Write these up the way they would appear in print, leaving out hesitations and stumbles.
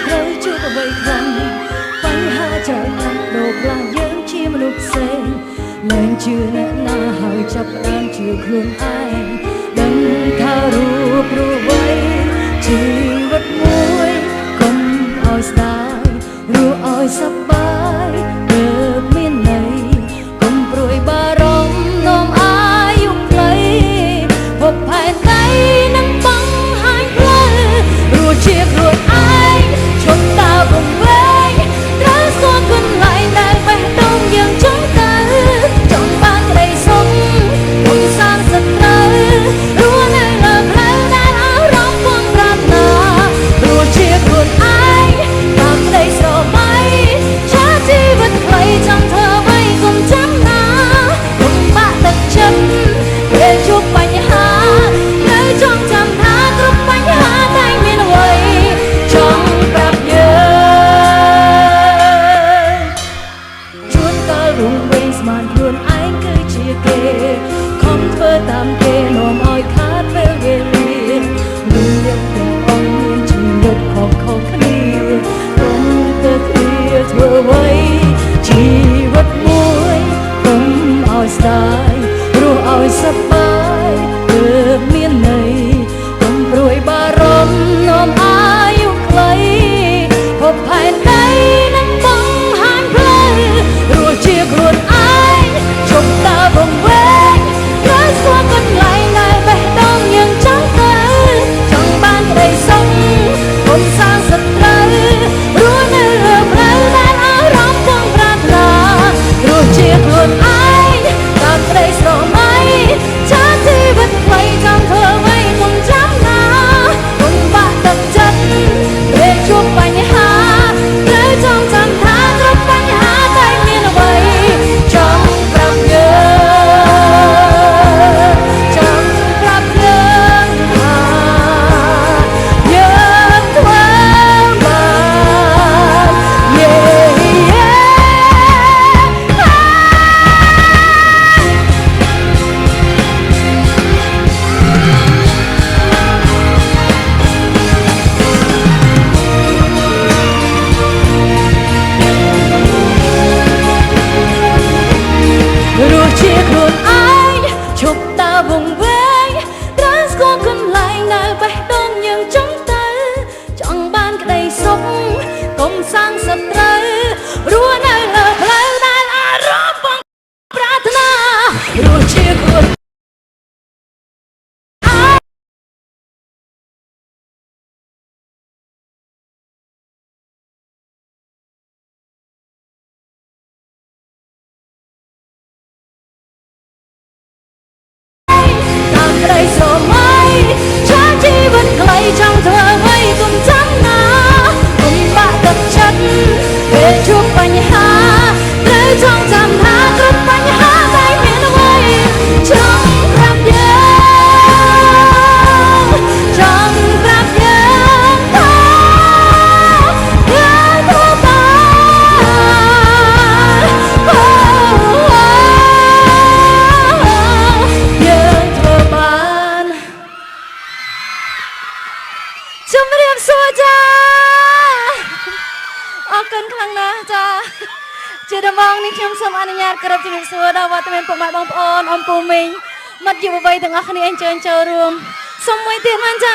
ត្រូវជួបអ្វីខ្លាំងបញ្ហាច្រើនណាស់ដូរផ្លាស់យើងជាមនុស្សផ្សេងលែងជឿអ្នកណាហើយចាប់ផ្ដើមជឿខ្លួនឯងដឹងថារូបរួវ័យជីវិតមួយកុំឲ្យស្ដាយរស់ឲ្យសប្បាយទើបមានន័យកុំព្រួយបារម្ភនាំអាយុខ្លីភពផែនដីនឹងបង្ហាញផ្លូវរស់ជាខ្លួនឯងឈប់តើវង្វេងត្រូវស្គាល់កន្លែងដែលបេះដូងយើងចង់ទៅចង់បានក្តីសុខគុំសាងសត្រូវរស់នៅលើផ្លូវដែលអារម្មណ៍ពងប្រាថ្នារស់ជាខ្លួនឯងតាមក្តីស្រមៃឆាជីវិតខ្លីចង់ធ្វើអ្វីគុំចាំណាគុំបាក់ទឹកចិត្តពេលជួបបញ្ហានៅចង់ចាំថាគ្រប់បញ្ហាតែមានអ្វីចង់ប្រាប់យើងជួនកាលរំវែងស្មានខ្លួនឯងគឺជាគេខំធ្វើតាមគេនាំឲ្យខាតពេលវេលាមានអ្នកទាំងអស់មានជីវិតខុសៗគ្នាគុំទៅគ្នាធ្វើអ្វីជីវិតមួយកុំឲ្យស្ដាយរស់ឲ្យសប្បាយទើបមានន័យកុំព្រួយបារម្ភនាំអាយុខ្លីភពផែនដីនឹងបង្ហាញផ្លូវរស់ជាខ្លួនឯងជប់តើវង្វេងត្រូវស្គាល់កន្លែងដែលបេះដូងយើងចង់ទៅចង់បានក្តីសុខគុំសាងសត្រូវរស់នៅលើផ្លូវដែលអារម្មណ៍ពងប្រាថ្នារស់ជាខ្លួនឯងតាមក្តីស្រមៃឆាជីវិតខ្លីចង់ធ្វើអ្វីគុំចាំណាគុំបាក់ទឹកចិត្តពេលជួបបញ្ហាត្រូវចង់ចាំថាគ្រប់បញ្ហាតែមានអ្វីចង់ប្រាប់យើងចង់ប្រាប់យើងថាយើងធ្វើបានយេរស់ជាខ្លួនឯងឈប់តើវង្វេងត្រូវស្គាល់កន្លែងដែលបេះដូងយើងចង់ទៅចង់បានក្តីសុខកុំសាងសត្រូវរស់នៅលើផ្លូវដែលអារម្មណ៍បងប្រាថ្នារស់ជាខ្លួនតាមក្តីស្រមៃឆាជីវិតខ្លីចង់ធ្វើអ្វីគុំចាំណាគុំបាក់ទឹកចិត្តពេលជួបបញ្ហាត្រូវចង់ចាំថាគ្រប់បញ្ហាតែមានអ្វីចង់ប្រាប់យើងចង់ប្រាប់យើងថាយើងធ្វើបានយើងធ្វើបានជំរាបសួរចាអរគុណខ្លាំងណាស់ចាជាដំបូងនេះខ្ញុំសូមអនុញ្ញាតគោរពជំរាបសួរដល់វត្តមានពុកម៉ែបងប្អូនអ៊ំពូមីងមិត្តយុវវ័យទាំងអស់គ្នាអញ្ជើញចូលរួមសូមមួយទៀតមកចា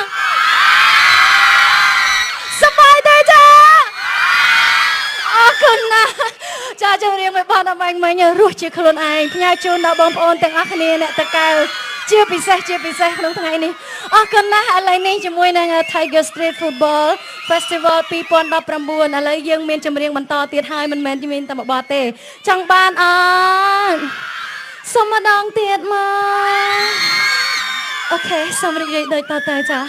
សប្បាយទេចាអរគុណណាស់ចាជំរាបឲ្យបានអមាញ់មិញរស់ជាខ្លួនឯងផ្ញើជូនដល់បងប្អូនទាំងអស់គ្នាអ្នកតកៅជាពិសេសក្នុងថ្ងៃនេះអរគុណណាស់ឥឡូវនេះជាមួយនឹង Tiger Street Football Festival 2019ឥឡូវយើងមានចម្រៀងបន្តទៀតហើយមិនមែនមានតែមួយបទទេចង់បានអត់សុំម្ដងទៀតមកអូខេសូមរីករាយដូចតទៅចា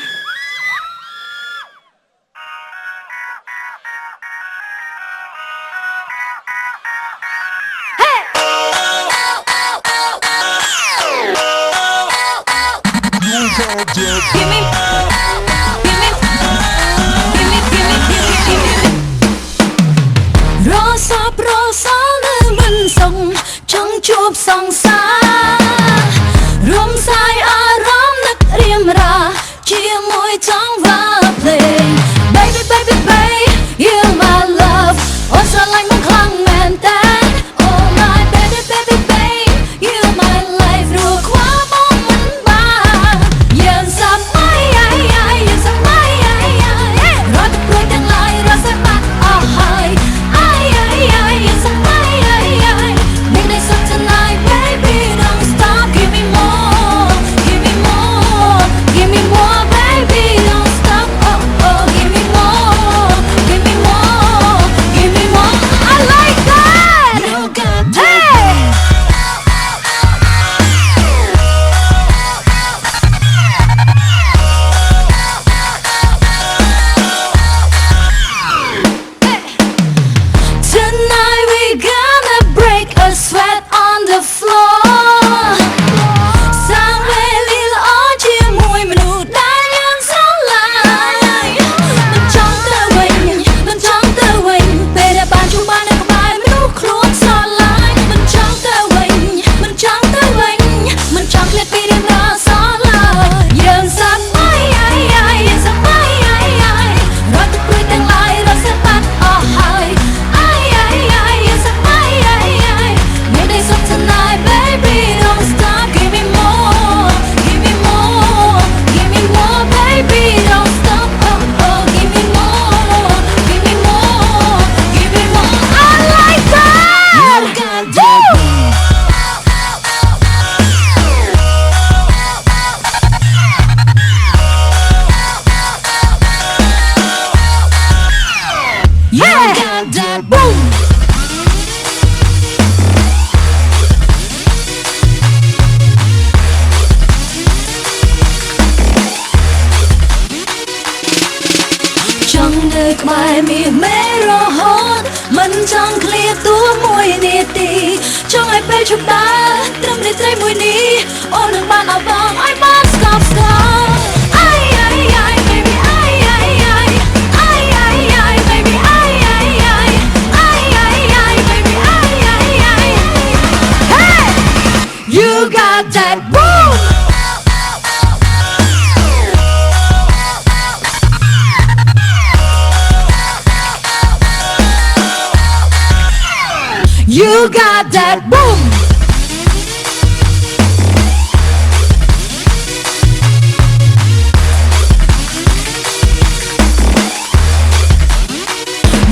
ជួបសង្សាររួមសាយអារម្មណ៍នឹករៀមរាជាមួយចង់វ៉ាភ្លេង Baby baby baby ខ្មែរមានមេរហូតមិនចង់ឃ្លាតួមួយនាទីចង់ឲ្យពេលជប់ដើរត្រឹមរាត្រីមួយនេះអូននឹងបានអបអរឲ្យបានស្កប់ស្កល់អាយអាយអាយ baby អាយអាយអាយអាយអាយអាយ baby អាយអាយអាយអាយអាយអាយ baby អាយអាយអាយ Hey you got that boom You got that boom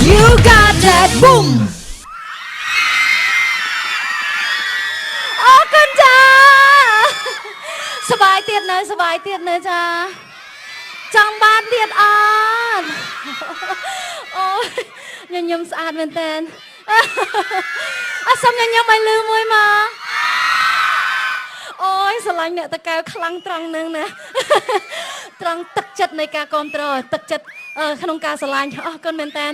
You got that boom អរគុណចាសบายទៀតនៅសบายទៀតនៅចាចង់បានទៀតអត់អូយញញឹមស្អាតមែនតើអត់សុំញញឹមឲ្យលឺមួយមកអូយស្រឡាញ់អ្នកតកែវខ្លាំងត្រង់នឹងណាត្រង់ទឹកចិត្តនៃការគ្រប់គ្រងទឹកចិត្តក្នុងការស្រឡាញ់អរគុណមែនតើឥ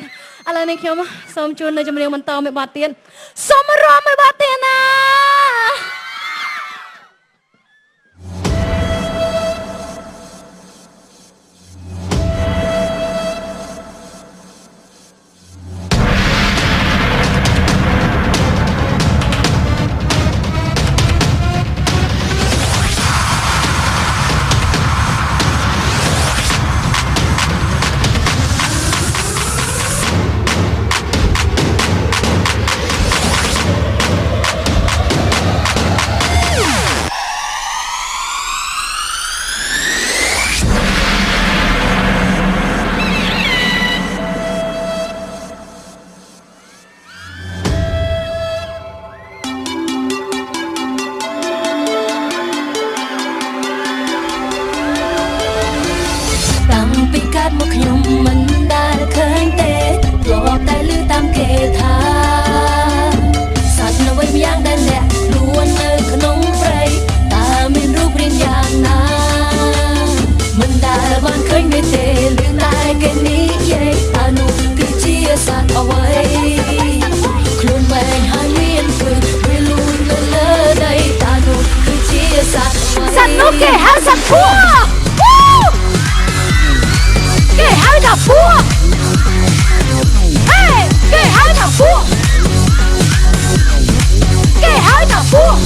ឡូវនេះខ្ញុំសូមជូននៅចម្រៀងបន្តមួយបទទៀតសូមរំមួយបទទៀតណាមកខ្ញុំមិនដែលឃើញទេធ្លាប់តែឮតាមគេថាសត្វនៅវិញយ៉ាងដែលលាក់ខ្លួននៅក្នុងព្រៃតើមានរូបរាងយ៉ាងណាមិនដែលបានឃើញមេទេឮតែគេនិយាយថានោះគឺជាសត្វអ្វីខ្លួនវែងហើយមានព្រឹកវាលូនទៅលើដីតើនោះគឺជាសត្វអ្វីសត្វនោះគេហៅសត្វពស់គេហៅថាពស់ហេគេហៅថាពស់គេហៅថាពស់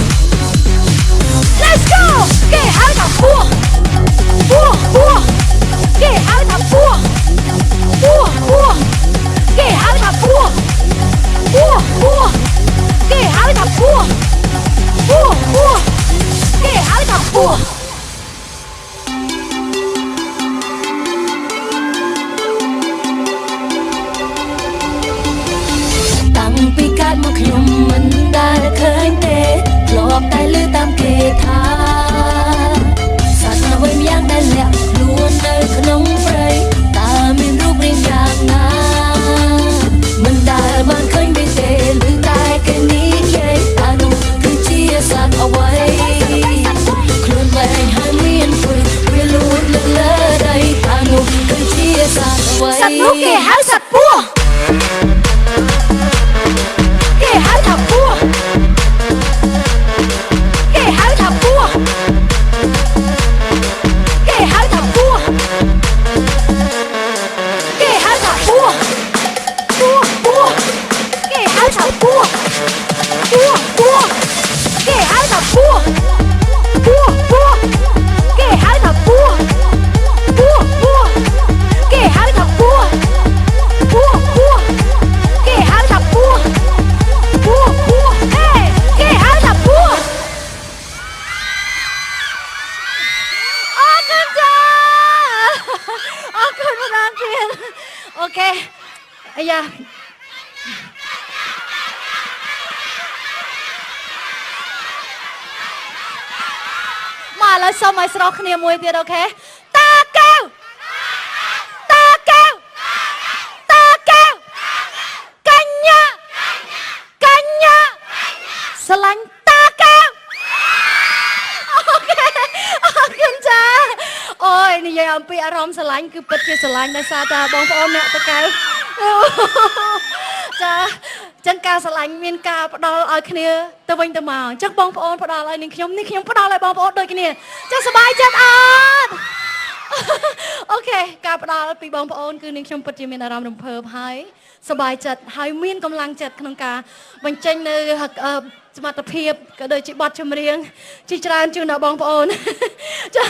Let's go គេហៅថាពស់ពស់ពស់គេហៅថាពស់ពស់ពស់គេហៅថាពស់ពស់ពស់គេហៅថាពស់ពស់ពស់គេហៅថាពស់ពីកើតមកខ្ញុំមិនដែលឃើញទេធ្លាប់តែឮតាមគេថាសត្វនៅវិញយ៉ាងដែលលាក់ខ្លួននៅក្នុងព្រៃតើមានរូបរាងយ៉ាងណាមិនដែលបានឃើញទេឮតែគេនិយាយថានោះគឺជាសត្វអ្វីខ្លួនវែងហើយមានព្រឹកវាលូនលើដីថានោះគឺជាសត្វអ្វីសត្វនោះគេហៅសត្វពស់គេហៅថាពស់គេហៅថាពស់គេហៅថាពស់គេហៅថាពស់ពស់ពស់គេហៅថាពស់ពស់ពស់គេហៅថាពស់ពស់ពស់គេហៅថាពស់ពស់ពស់គេហៅថាពស់ពស់ពស់គេហៅថាពស់ពស់ពស់ហេគេហៅថាពស់អរគុណចាអរគុណម្ដងទៀតអូខេអាយ៉ាមកឥឡូវសូមឲ្យស្រោះគ្នាមួយទៀតអូខេតាកែវតាកែវតាកែវកញ្ញាកញ្ញាស្រឡាញ់តាកែវអូខេអរគុណចាអូយ និយាយអំពីអារម្មណ៍ស្រឡាញ់គឺពិតជាស្រឡាញ់ដោយសារតែបងប្អូនអ្នកតកែវចាចឹងការស្រឡាញ់មានការផ្ដល់ឲ្យគ្នាទៅវិញទៅមកចឹងបងប្អូនផ្ដល់ឲ្យនាងខ្ញុំនេះខ្ញុំផ្ដល់ឲ្យបងប្អូនដូចគ្នាចឹងសប្បាយចិត្តអត់អូខេការផ្ដល់ពីបងប្អូនគឺនាងខ្ញុំពិតជាមានអារម្មណ៍រំភើបហើយសប្បាយចិត្តហើយមានកម្លាំងចិត្តក្នុងការបញ្ចេញនៅសមត្ថភាពក៏ដូចជាបទចម្រៀងជាច្រើនជូនដល់បងប្អូនចា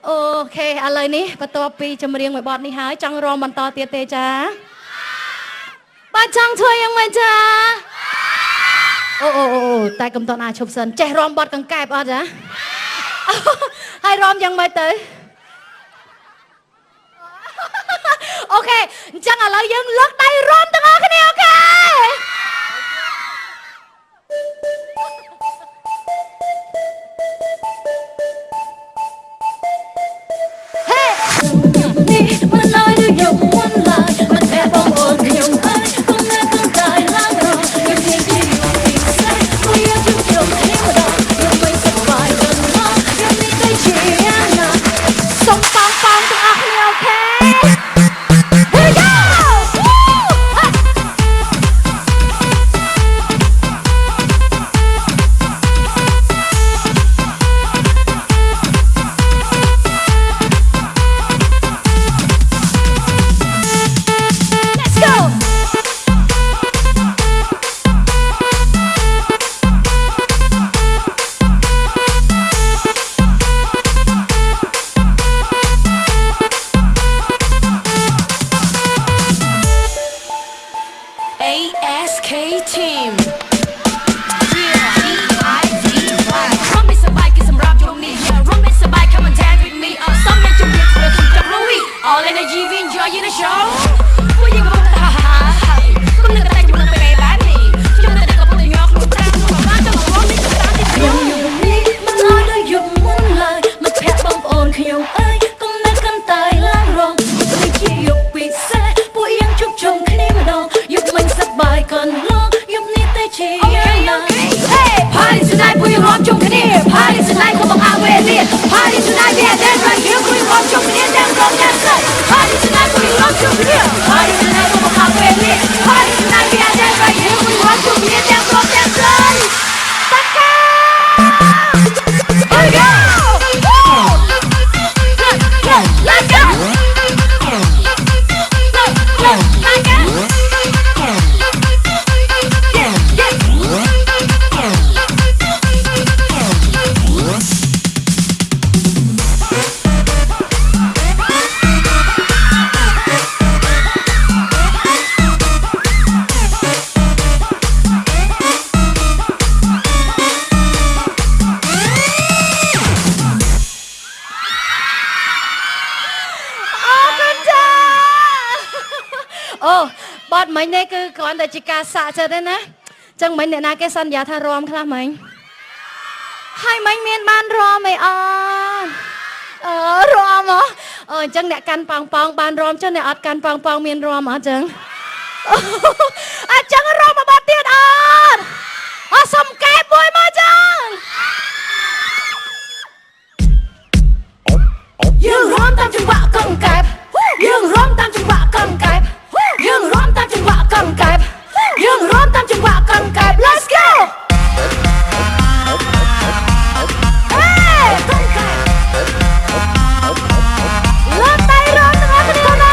អូខេឥឡូវនេះបន្ទាប់ពីចម្រៀងមួយបទនេះហើយចង់រាំបន្តទៀតទេចាបាទចង់ធ្វើយ៉ាងម៉េចចាអូតែកុំតន់អាចឈប់សិនចេះរាំបទកង្កែបអត់ចាហើយរាំយ៉ាងម៉េចទៅអូខេអញ្ចឹងឥឡូវយើងលើកដៃរាំទាំងអស់គ្នាអូខេនេះមិនឡើយឬយកមិនឡើយមិនតែបងអូនខ្ញុំហើយកុំនៅក្នុងតែឡើងរងខ្ញុំនេះជាយល់ពីផ្សេងព្រោះយើងជួបជុំគ្នាម្ដងខ្ញុំមិនសប្បាយដល់មកខ្ញុំនេះទៅជាយ៉ាងណាសូមប៉ងទាំងអស់គ្នាអូខេបទមិញនេះគឺគ្រាន់តែជាការសាកចិត្តទេណាចឹងមិញអ្នកណាគេសន្យាថារាំខ្លះមិញហើយមិញមានបានរាំអីអត់រាំអញ្ចឹងអ្នកកាន់ប៉ោងប៉ោងបានរាំចុះអ្នកអត់កាន់ប៉ោងប៉ោងមានរាំអត់ចឹងអញ្ចឹងរាំមួយបទទៀតអត់សុំកែមួយមកចឹងយើងរាំតាមចង្វាក់កង្កែបយើងរាំតាមចង្វាក់កង្កែបយើងរាំតាមចង្វាក់កង្កែបយើងរាំតាមចង្វាក់កង្កែប Let's go កង្កែបលើកដៃរាំទាំងអស់គ្នាណា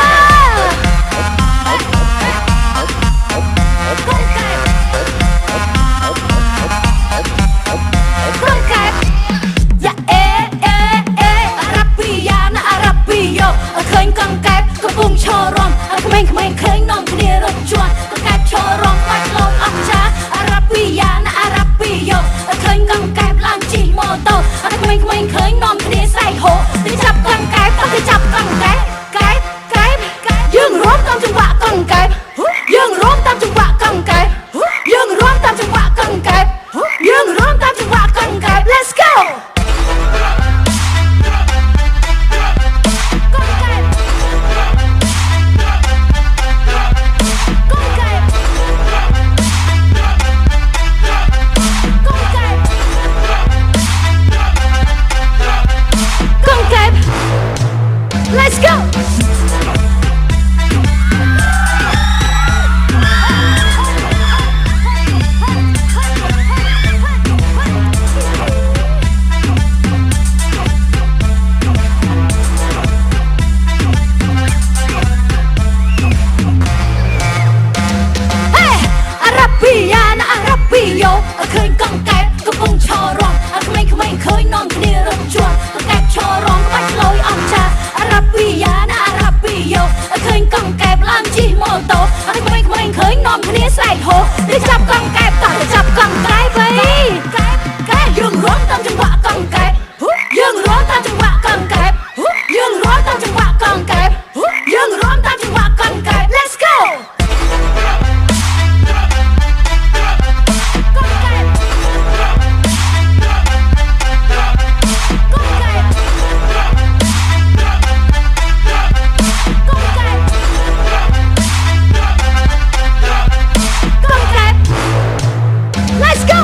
គ្នាស្រែកហូទៅចាប់កង់កែបតោះទៅចាប់កង់កែបវិញកែបយើងរួមតាមចង្វាក់កង់កែបយើងរួមតាមចង្វាក់កង់កែបយើងរួមតាមចង្វាក់កង់កែបយើងរួមតាមចង្វាក់កង់កែប Let's go Let's go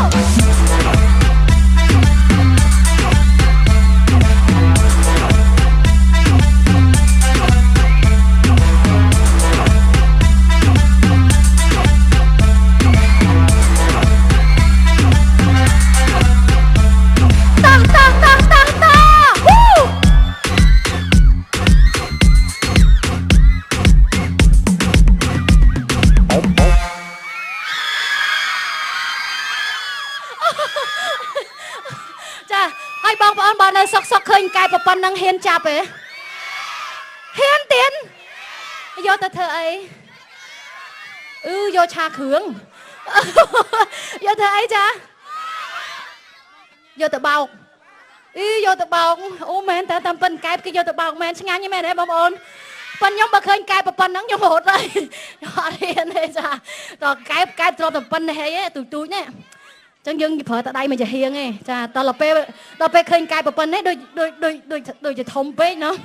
ចាហើយបងប្អូនបើនៅសុកឃើញកែប៉ុណ្ណឹងហ៊ានចាប់ទេហ៊ានទៀតយកទៅធ្វើអីយកឆាគ្រឿងយកធ្វើអីចាយកទៅបោកយកទៅបោកអូមែនតើតាមប៉ិនកែបគេយកទៅបោកមែនឆ្ងាញ់មែនទេបងប្អូនប៉ិនខ្ញុំបើឃើញកែបប៉ុណ្ណឹងខ្ញុំរត់ហើយអត់ហ៊ានទេចាតើកែបទ្របតែប៉ុណ្ណេះហីទូចណាចឹងយើងប្រើតែដៃមួយចាហៀងឯងចាដល់ពេលឃើញកែប៉ុណ្ណេះដូចជាធំពេកណោះ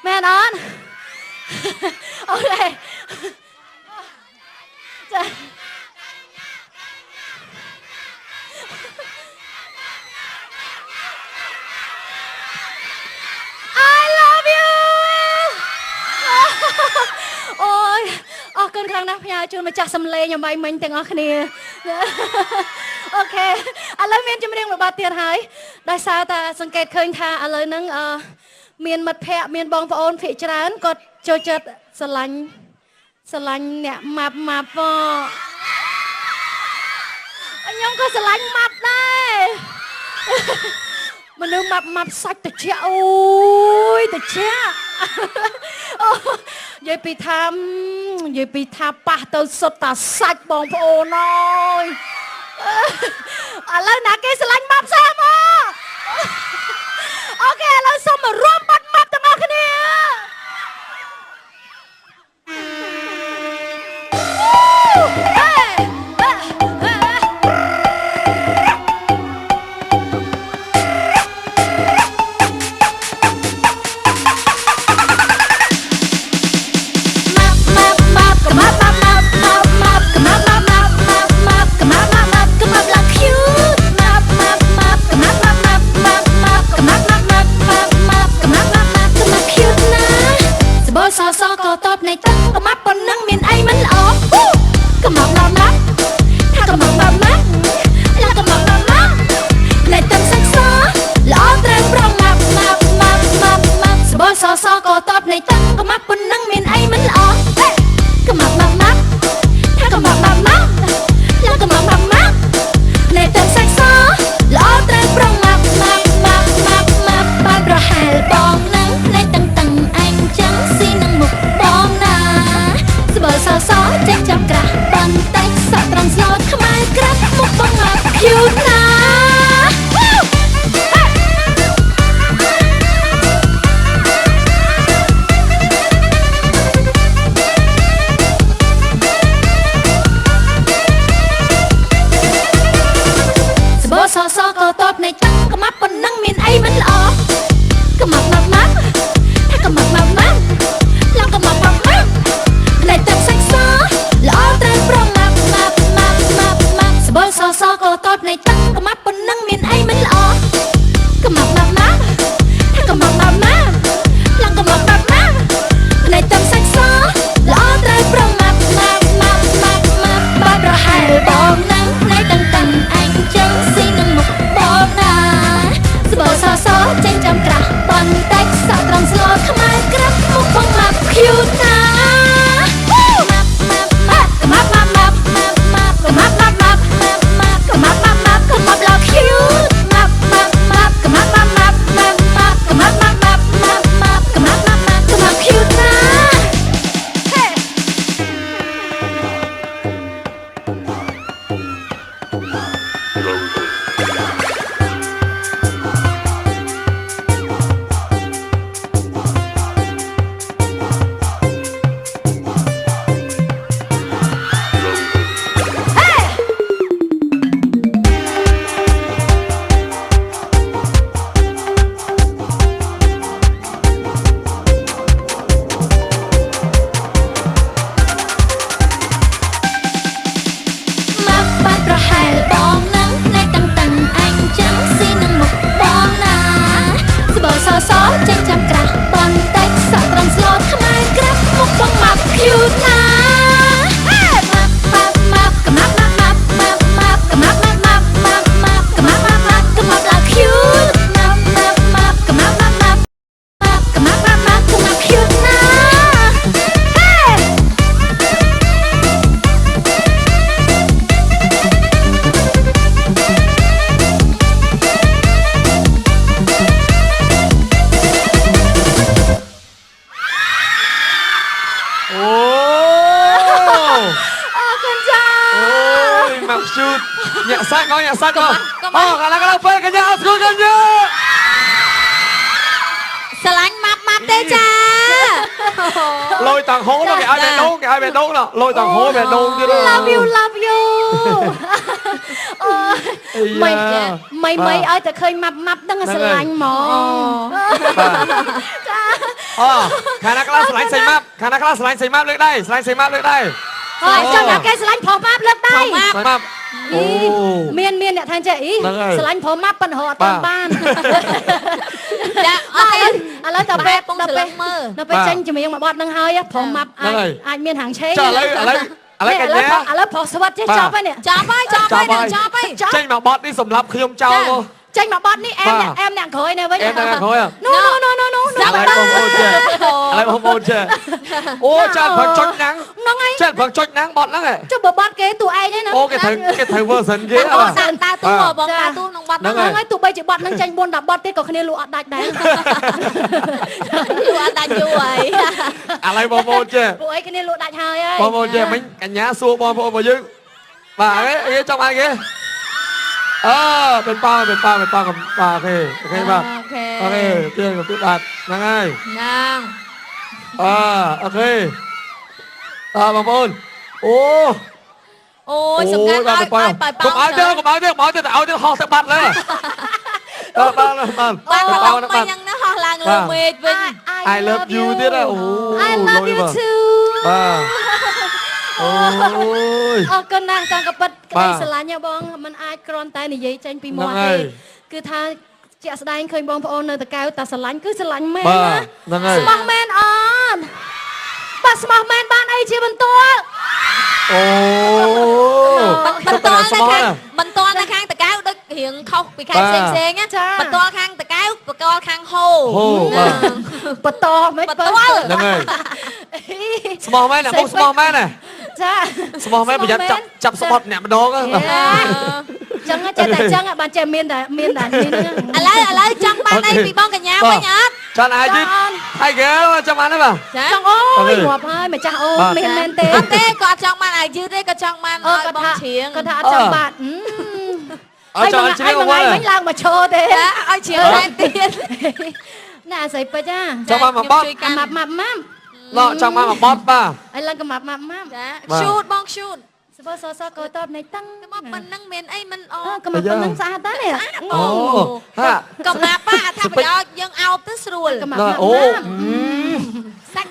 មែនអត់អូខេចាអូយអរគុណខ្លាំងណាស់ផ្ញើជូនម្ចាស់សំឡេងអ្វីមិញទាំងអស់គ្នាអូខេឥឡូវមានចម្រៀងមួយបាត់ទៀតហើយដោយសារតែសង្កេតឃើញថាឥឡូវហ្នឹងមានមិត្តភ័ក្តិមានបងប្អូនភាគច្រើនគាត់ចូលចិត្តស្រឡាញ់អ្នកម៉ាប់ខ្ញុំក៏ស្រឡាញ់ម៉ាប់ដែរមនុស្សម៉ាប់សាច់ត្រជាក់អូយត្រជាក់និយាយពីថាប៉ះទៅសុទ្ធតាសាច់បងប្អូនអើយឥឡូវណាគេស្រឡាញ់ម៉ាប់សាមកអូខេឥឡូវសូមមករួមបាត់ម៉ាប់ទាំងអស់គ្នាសក៏តបនៃទឹកកម៉ាប់ប៉ុណ្ណឹងមានអីមិនល្អកម៉ាប់ម៉ាប់ថាកម៉ាប់ម៉ាប់ឡាកម៉ាប់ម៉ាប់នៃទឹកសាច់សល្អត្រូវប្រម៉ាប់សបសក៏តបនៃទឹកកម៉ាប់ប៉ុណ្ណឹងមានអីមិនល្អកម៉ាប់ម៉ាប់ថាកម៉ាប់ម៉ាប់ឡាកម៉ាប់ម៉ាប់នៃទឹកសាច់សល្អត្រូវប្រម៉ាប់បានប្រហែលបងនឹងនៃតឹងអញចឹងស៊ីនឹងមុខបងណាស្បើសសចេញចាំក្រាស់បន្តិចសក់ត្រង់ស្លូតខ្មែរក្រាស់មុខបងមក cute ណាស្បើសក៏តបនៃទឹកកម៉ាប់ប៉ុណ្ណឹងមានអីមិនល្អកម៉ាប់ម៉ាប់ថាកម៉ាប់ម៉ាប់ឡើងកម៉ាប់ម៉ាប់នៃទឹកសាច់សល្អត្រូវប្រម៉ាប់ស្បើសក៏តបនៃទឹកកម៉ាប់ប៉ុណ្ណឹងមានអីមិនល្អកម៉ាប់ម៉ាប់ថាកម៉ាប់ម៉ាប់ឡើងកម៉ាប់ម៉ាប់នៃទឹកសាច់សល្អត្រូវប្រម៉ាប់បានប្រហែលបងនឹងនៃតឹងអញចឹងស៊ីនឹងមុខបងណាស្បើសចេញចាំក្រាស់បន្តិចសក់ chút nhẹ sách con cả là phê cả nhà xuống cả nhà Sánh mập thế cha lôi tàng hố nó cái ai bè đốn nào lôi tàng hố bè đốn chứ đó love you mày ơi ta khơi mập đang là sánh mỏ khả năng là sánh map lên đây sánh map lên đây cho nó cái sánh phò map lên đây map miên nè thanh chị sánh phò map bận họ toàn ban dạ lấy tập bê nó bê tranh cho mình mà bọt đang hơi phò map ai miên hàng chế lấy cái nhé lấy phò sốt chứ chop ấy nè chop ấy tranh mà bọt đi sầm lấp khi ông trao luôn tranh mà bọt đi em nè khối nè với em nè khối à no lại không ôn chưa ô chân phần chốt nắng bọt lắm này cho bọt cái tụi ai đấy nó ô cái thầy vừa dần ghế à ta tu rồi bọt ta tu nông bọt nó ngay tụi bay chỉ bọt năng tranh buôn đập bọt cái còn khi lụa đạch đấy lụa đạch chui lại bọt ôn chưa bụi ấy cái lụa đạch hơi ấy bọt ôn chưa mình cả nhà xua bọt vào dưới và cái trong ai kiaเป็นป้ากับป้าโอเคป่ะโอเคเตี้ยกับพี่ตัดนั่งไงนั่งโอเคบางคนโอ้ยสำคัญไปกบเอาเจอแต่เอาเจอห่อสักบัตรเลยบ้านไม่ยังนะห่อลางเลยเมดวิน I love you ที่ละโอ้ I love you too โอ้ยก็นั่งจังกับปัดกระไรสลายเนี่ยบองมันอายกรอนตายในยัยจังปีมอเองคือถ้าเจ้าแสดงเคยบองพระองค์ในตะกายแต่สลายคือสลายแม่นะสมองแมนออนปัดสมองแมนบ้านไอเชียบนตัวโอ้มันตัวนะข้างตะกายดึกเหียงเข้าไปข้างเซ็งๆเนี่ยมันตัวข้างตะกายมันตัวข้างโฮปัดตัวไม่ปัดตัวยังไงสมองแม่เนี่ยมุกสมองแม่เนี่ยสมองแม่ประหยัดจับสปอตเนี่ยมันโดนก็จังแต่จังบานเจมีนแต่นี่นะอะไรจังบ้านไอ้ปีบ้องกันยาวไปยัดจังไอ้จิ๊ดไอ้เก๋จังมันได้ป่ะจังโอ้ยหัวพายมาจังโอ้เมนเต้ก็จังมันไอ้ยืดได้ก็จังมันบ้องเฉียงก็ถ้าจังบานไอ้บางไม่ลางมาโชว์เต้ไอ้เฉียงแรงตีนน่าใส่ไปจ้าจังมันมาบ๊อบมัมเนาะจังมาบ๊อบป่ะไอ้ลังก็มัมชูดบ้องชูดสปอร์ตก็ตอบในตั้งก็มันนั่งเมนไอ้มันก็มันนั่งสาตาเนี่ยงงก็มาป้าถ้าไปยังเอาตื้อสรูลก็มาโอ้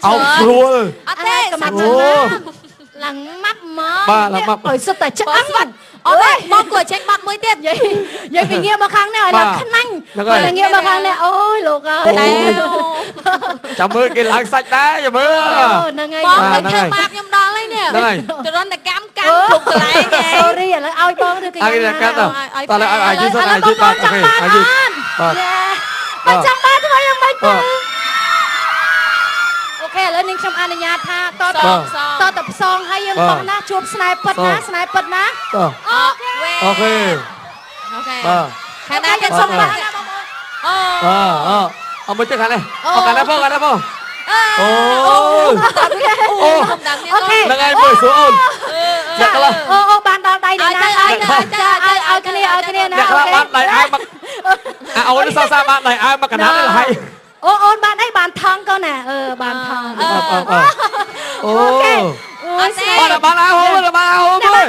เอาสรูลก็มาหลังมัดมาเอ้ยสุดแต่ชักอันมองกดเช็คบัตรมือเตี้ยยัยไปเงียบมาครั้งเนี่ยหลังขันนั่งอะไรเงียบมาครั้งเนี่ยโอ้ยลูกเอ้ยจับมือกินหลังสักได้จับมือนั่งไงมองไปเธอมากยำดองเลยเนี่ยจะร้อนแต่ก้ำถูกอะไรไง sorry แล้วเอาบ้องด้วยกันตอนแรกไอ้ยืดไอ้ยืดบ้านโอเคไอ้ยืดมาจังบ้านทำไมยังไม่ตื่นโอเคแล้วนิ่งชมอนุญาตท่าต่อตับซองให้ยังต้องนะจูบสไนเปอร์นะโอเคแค่นั้นยังส่งมาเอามือจับกันเลยเอากันได้พ่อโอ้โอเคยังไงมือสูงอยากกันละโอ้บานดาวใดนะเอากันเนี่ยนะอยากละบานใดไอ้มาเอาไว้ซาบานใดไอ้มากันนั้นเลย โอ้บานไอ้บานทองก็น่ะบานทองโอเคบานอาโฮมบานอาโฮมด้วย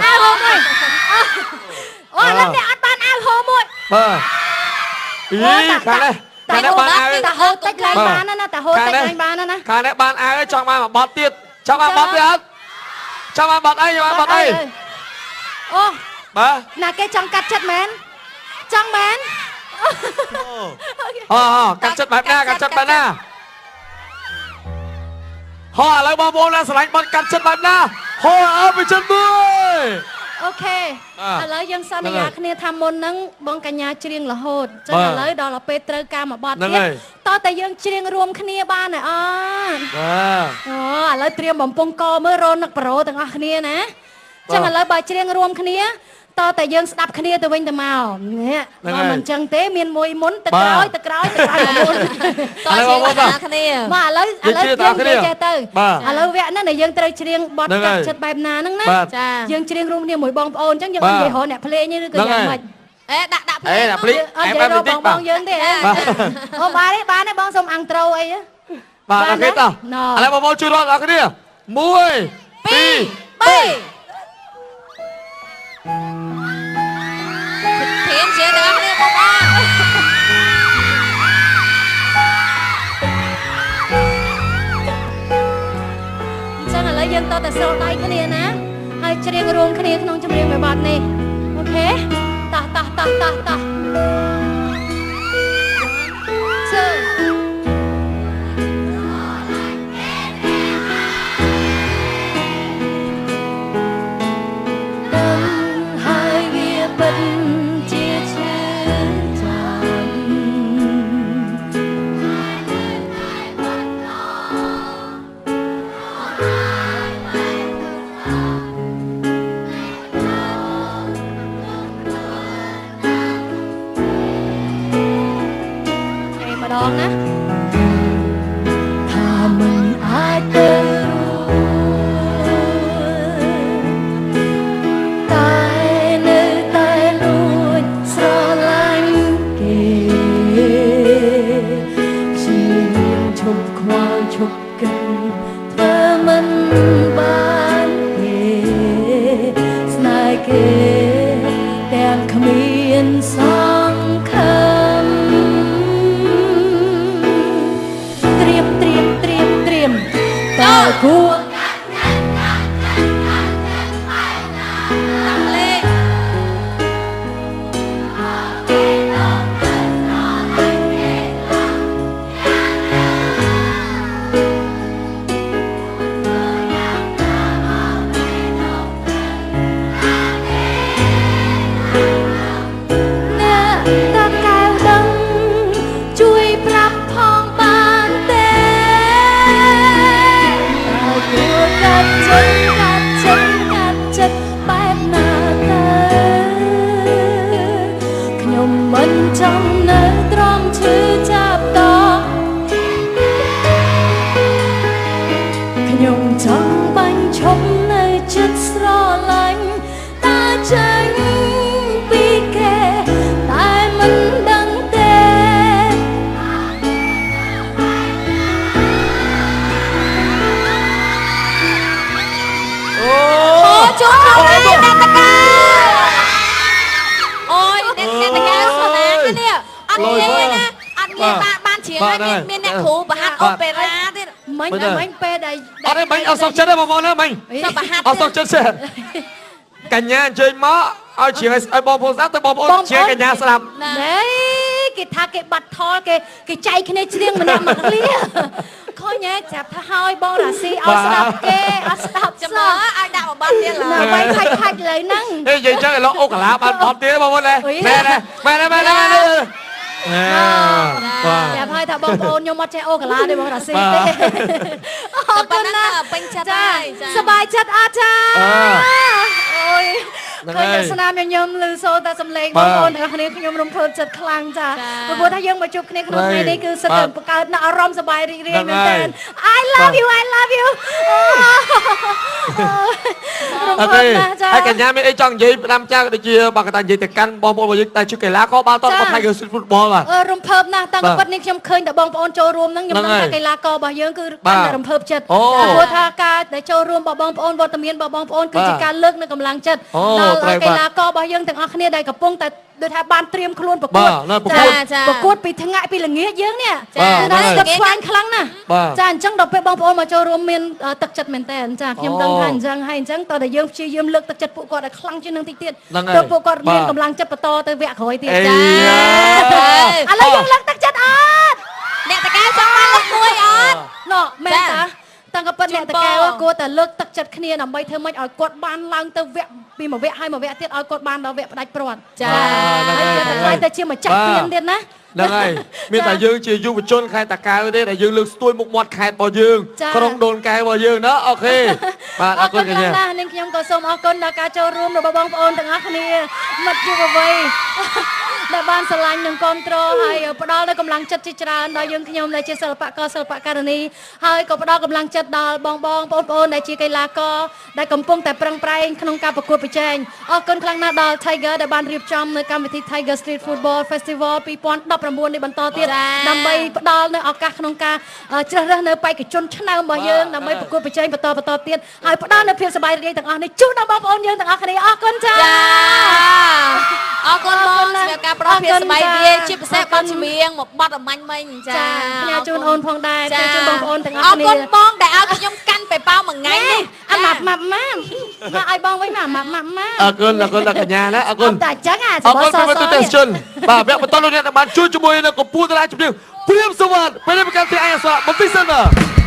โอ้แล้วเนี่ยบานอาโฮมด้วยกันเลยบานอาแต่โฮตแรงบานนั่นนะแต่โฮตแรงบานนั่นนะกันเลยบานอาจังมาบอดติดจังมาบอดติดจังมาบอดไอ้มาบอดไอ้โอ้น่ะแกจังกัดจัดแมนจังแมนกัดจัดแบบหน้าห่ออะไรมาโบราณสลายบอลกัดจัดแบบหน้าห่อเอาไปจัดด้วยโอเคแล้วยังสัญญาเนี่ยทำมนนั่งบองกัญญาเชียงละโหดจนเลยดอลลาร์เปเตอร์กามาบอดเนี่ยต่อแต่ยังเชียงรวมคณีบ้านน่ะแล้วเตรียมบ่มปงกอเมื่อโรนักโปรต่างๆคณีนะจังเลยบ่เชียงรวมคณีต តតែយើងស្ដាប់គ្នាទៅវិញទៅមកនេះបើមិនចឹងទេមានមួយមុនទៅក្រោយទៅក្រោយទៅក្រោយមុនតជាគ្នាបាទឥឡូវយើងចេះទៅឥឡូវវគ្គហ្នឹងដែលយើងត្រូវច្រៀងបទកាត់ចិត្តបែបណាហ្នឹងណាចាយើងច្រៀងរួមគ្នាមួយបងប្អូនអញ្ចឹងយើងអត់និយាយរកអ្នកភ្លេងទេឬក៏យ៉ាងម៉េចដាក់ភ្លេងដាក់ភ្លេងអត់និយាយរកបងយើងទេអូបានទេបងសុំអាំងត្រូអីបាទអូខេតោះឥឡូវបងប្អូនជួយរកដល់គ្នា1 2 3ធៀមជាទាំងអស់គ្នាបងប្អូនអញ្ចឹងឥឡូវយើងតតែស្រោដៃគ្នាណាហើយច្រៀងរួមគ្នាក្នុងចម្រៀងមួយបទនេះអូខេតោះម្ដងណាថាមិនអាចទៅតែនៅតែលួចស្រឡាញ់គេជាឈប់ខ្វល់ឈប់កិនធ្វើមិនបានទេស្នេហ៍គេទាំងគ្មានសង្ឃឹមតើគួរខ្ញុំចង់បាញ់ឈប់នៅចិត្តស្រឡាញ់តែចាញ់ពីគេតែមិនដឹងទេអូជួយខ្ញុំអ្នកតកៅអូយអ្នកតកៅស្នាគ្នាអត់ងាយណាអត់ងាយបានច្រៀងហើយមានអ្នកគ្រូបហាត់អូប៉េរ៉ាទៀតមិញពេលដែលអត់ទេមិញអត់សុខចិត្តទេបងប្អូនណាមិញអត់សុខចិត្តទេកញ្ញាអញ្ជើញមកឲ្យច្រៀងឲ្យបងប្អូនស្ដាប់ទៅបងប្អូនច្រៀងកញ្ញាស្ដាប់ណែគេថាគេបាត់ថលគេចែកគ្នាច្រៀងម្នាក់មួយឃ្លាឃើញទេចាប់ថាឲ្យបងរាស៊ីឲ្យស្ដាប់គេអត់ស្ដាប់ចំណើឲ្យដាក់មួយបទទៀតឡើយបីខាច់លើហ្នឹងហេនិយាយចឹងឥឡូវអូកាឡាបានបទទៀតបងប្អូនណាមែនចាប់ហើយថាបងប្អូនខ្ញុំអត់ចេះអូកាឡាទេបងរាស៊ីទេអរគុណណាស់ពេញចិត្តហើយសប្បាយចិត្តអត់ចាអូយឃើញស្នាមញញឹមឮសូរតែសំឡេងបងប្អូនទាំងអស់គ្នាខ្ញុំរំភើបចិត្តខ្លាំងចាព្រោះថាយើងមកជួបគ្នាក្នុងថ្ងៃនេះគឺសិតតែបង្កើតនូវអារម្មណ៍សប្បាយរីករាយមែនទែន I love you រំភើបណាស់ចាហើយកញ្ញាមានអីចង់និយាយផ្ដាំចាដូចជាបើកតានិយាយទៅកាន់បងប្អូនរបស់យើងតែជួបកីឡាក៏បានតបថៃគឺ Football បាទរំភើបណាស់តាំងពីនេះខ្ញុំឃើញតែបងប្អូនចូលរួមហ្នឹងខ្ញុំដឹងថាកីឡាកររបស់យើងគឺបានតែរំភើបចិត្តព្រោះថាការដែលចូលរួមរបស់បងប្អូនវត្តមានរបស់បងប្អូនគឺជាការលើកនៅកម្លាំងចិត្តដល់កីឡាកររបស់យើងទាំងអស់គ្នាដែលកំពុងតែដូចថាបានត្រៀមខ្លួនប្រកួតប្រកួតពីថ្ងៃពីល្ងាចយើងនេះតែទឹកស្វាញខ្លាំងណាស់ចាអញ្ចឹងដល់ពេលបងប្អូនមកចូលរួមមានទឹកចិត្តមែនតើចាខ្ញុំដឹងថាអញ្ចឹងហើយអញ្ចឹងតើតែយើងព្យាយាមលើកទឹកចិត្តពួកគាត់ឲ្យខ្លាំងជាងនឹងតិចទៀតទៅពួកគាត់មានកម្លាំងចិត្តបន្តទៅវគ្គក្រោយទៀតចាឥឡូវយើងលើកទឹកចិត្តអត់អ្នកតកែចង់បានលើកមួយអត់ណ៎មែនតាតាំងក៏ប៉ុន្តែអ្នកតកែគួរតែលើកទឹកចិត្តគ្នាដើម្បីធ្វើម៉េចឲ្យគាត់បានឡើងទៅវគ្គពីមួយវគ្គហើយមួយវគ្គទៀតឲ្យគាត់បានដល់វគ្គផ្ដាច់ព្រាត់ចាហើយគាត់តែខ្លាយទៅជាម្ចាស់ព្រៀនទៀតណា ហ្នឹងហើយមានតែយើងជាយុវជនខេត្តតាកែវទេដែលយើងលើកស្ទួយមុខមាត់ខេត្តរបស់យើងក្នុងដូនកែវរបស់យើងណាអូខេបាទអរគុណកញ្ញានាងខ្ញុំក៏សូមអរគុណដល់ការចូលរួមរបស់បងប្អូនទាំងអស់គ្នាមិត្តយុវវ័យដែលបានស្រឡាញ់និងគាំទ្រហើយផ្ដល់នូវកម្លាំងចិត្តជាច្រើនដល់យើងខ្ញុំដែលជាសិល្បករសិល្បករនីហើយក៏ផ្ដល់កម្លាំងចិត្តដល់បងបងប្អូនដែលជាកីឡាករដែលកំពុងតែប្រឹងប្រែងក្នុងការប្រកួតប្រជែងអរគុណខ្លាំងណាស់ដល់ Tiger ដែលបានរៀបចំនៅកម្មវិធី Tiger Street Football Festival 2019នេះបន្តទៀតដើម្បីផ្ដល់នូវឱកាសក្នុងការជ្រើសរើសនៅបេក្ខជនឆ្នើមរបស់យើងដើម្បីប្រកួតប្រជែងបន្តទៀតហើយផ្ដល់នូវភាពសប្បាយរីករាយទាំងអស់នេះជូនដល់បងប្អូនយើងទាំងអស់គ្នាអរគុណចា៎អរគុណបងសម្រាប់ការផ្ដល់ភាពសប្បាយរីករាយជាពិសេសបទចម្រៀងមកបទអមាញ់មិញចាផ្ញើជូនអូនផងដែរផ្ញើជូនបងប្អូនទាំងអស់គ្នាអរគុណបងដែលឲ្យខ្ញុំកាន់បេប៉ោមួយថ្ងៃនេះអាម៉ាប់ម៉ាប់ម៉ាឲ្យបងវិញម៉ាប់ម៉ាប់ម៉ាអរគុណដល់កញ្ញាណាអរគុណតែអញ្ចឹងអាអរគុណដល់ទស្សជនបាទវគ្គបន្តលោកអ្នកបានជួយជាមួយនៅកម្ពុជាតារាជំនឿព្រាមសវណ្ណពេលនេះប្រកាសទីអាយអសរបន្តិចសិនបាទ